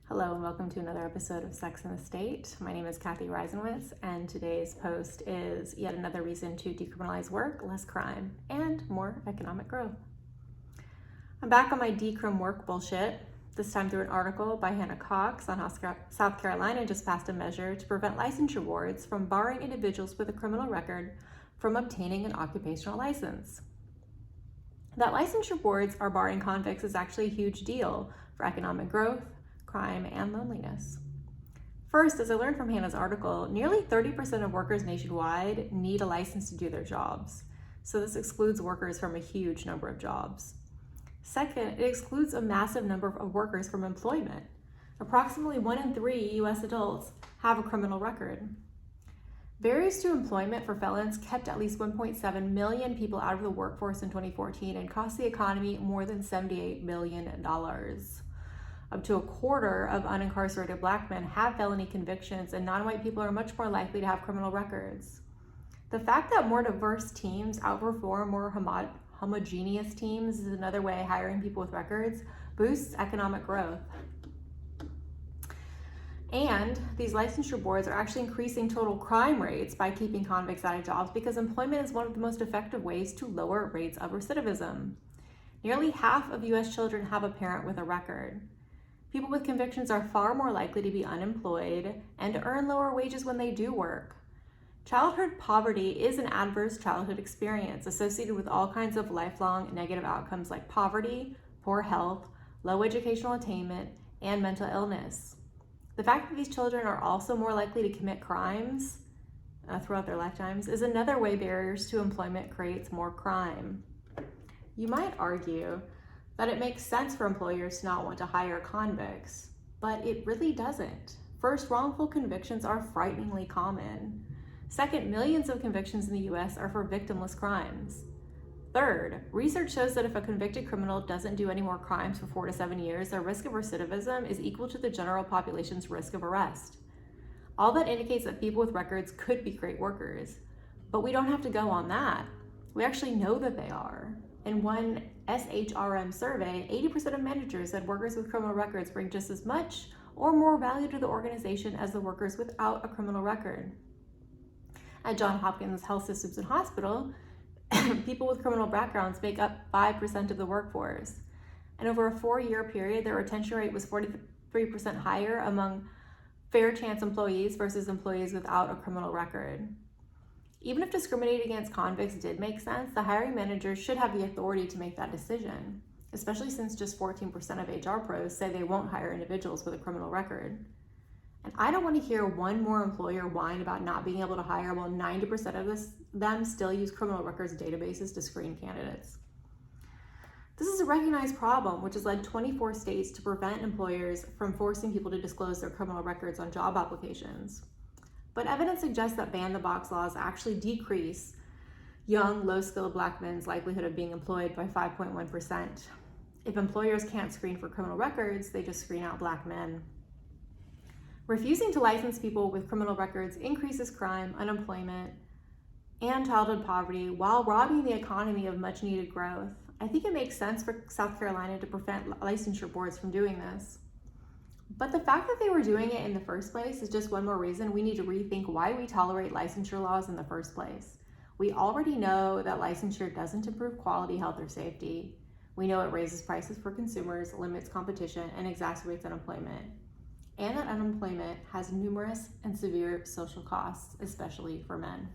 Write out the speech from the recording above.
Hello and welcome to another episode of Sex and the State. My name is Kathy Reisenwitz, and today's post is yet another reason to decriminalize work, less crime, and more economic growth. I'm back on my decrim work bullshit, this time through an article by Hannah Cox on how South Carolina just passed a measure to prevent licensure boards from barring individuals with a criminal record from obtaining an occupational license. That licensure boards are barring convicts is actually a huge deal for economic growth, crime, and loneliness. First, as I learned from Hannah's article, nearly 30% of workers nationwide need a license to do their jobs. So this excludes workers from a huge number of jobs. Second, it excludes a massive number of workers from employment. Approximately 1 in 3 US adults have a criminal record. Barriers to employment for felons kept at least 1.7 million people out of the workforce in 2014 and cost the economy more than $78 billion. Up to a quarter of unincarcerated Black men have felony convictions, and non-white people are much more likely to have criminal records. The fact that more diverse teams outperform more homogeneous teams is another way hiring people with records boosts economic growth. And these licensure boards are actually increasing total crime rates by keeping convicts out of jobs because employment is one of the most effective ways to lower rates of recidivism. Nearly half of US children have a parent with a record. People with convictions are far more likely to be unemployed and to earn lower wages when they do work. Childhood poverty is an adverse childhood experience associated with all kinds of lifelong negative outcomes like poverty, poor health, low educational attainment, and mental illness. The fact that these children are also more likely to commit crimes throughout their lifetimes is another way barriers to employment creates more crime. You might argue that it makes sense for employers to not want to hire convicts, but it really doesn't. First, wrongful convictions are frighteningly common. Second, millions of convictions in the US are for victimless crimes. Third, research shows that if a convicted criminal doesn't do any more crimes for 4 to 7 years, their risk of recidivism is equal to the general population's risk of arrest. All that indicates that people with records could be great workers, but we don't have to go on that. We actually know that they are. In one SHRM survey, 80% of managers said workers with criminal records bring just as much or more value to the organization as the workers without a criminal record. At Johns Hopkins Health Systems and Hospital, people with criminal backgrounds make up 5% of the workforce. And over a 4-year period, their retention rate was 43% higher among fair chance employees versus employees without a criminal record. Even if discriminating against convicts did make sense, the hiring managers should have the authority to make that decision, especially since just 14% of HR pros say they won't hire individuals with a criminal record. And I don't want to hear one more employer whine about not being able to hire while 90% of them still use criminal records databases to screen candidates. This is a recognized problem, which has led 24 states to prevent employers from forcing people to disclose their criminal records on job applications. But evidence suggests that ban-the-box laws actually decrease young, low-skilled Black men's likelihood of being employed by 5.1%. If employers can't screen for criminal records, they just screen out Black men. Refusing to license people with criminal records increases crime, unemployment, and childhood poverty while robbing the economy of much-needed growth. I think it makes sense for South Carolina to prevent licensure boards from doing this. But the fact that they were doing it in the first place is just one more reason we need to rethink why we tolerate licensure laws in the first place. We already know that licensure doesn't improve quality, health, or safety. We know it raises prices for consumers, limits competition, and exacerbates unemployment. And that unemployment has numerous and severe social costs, especially for men.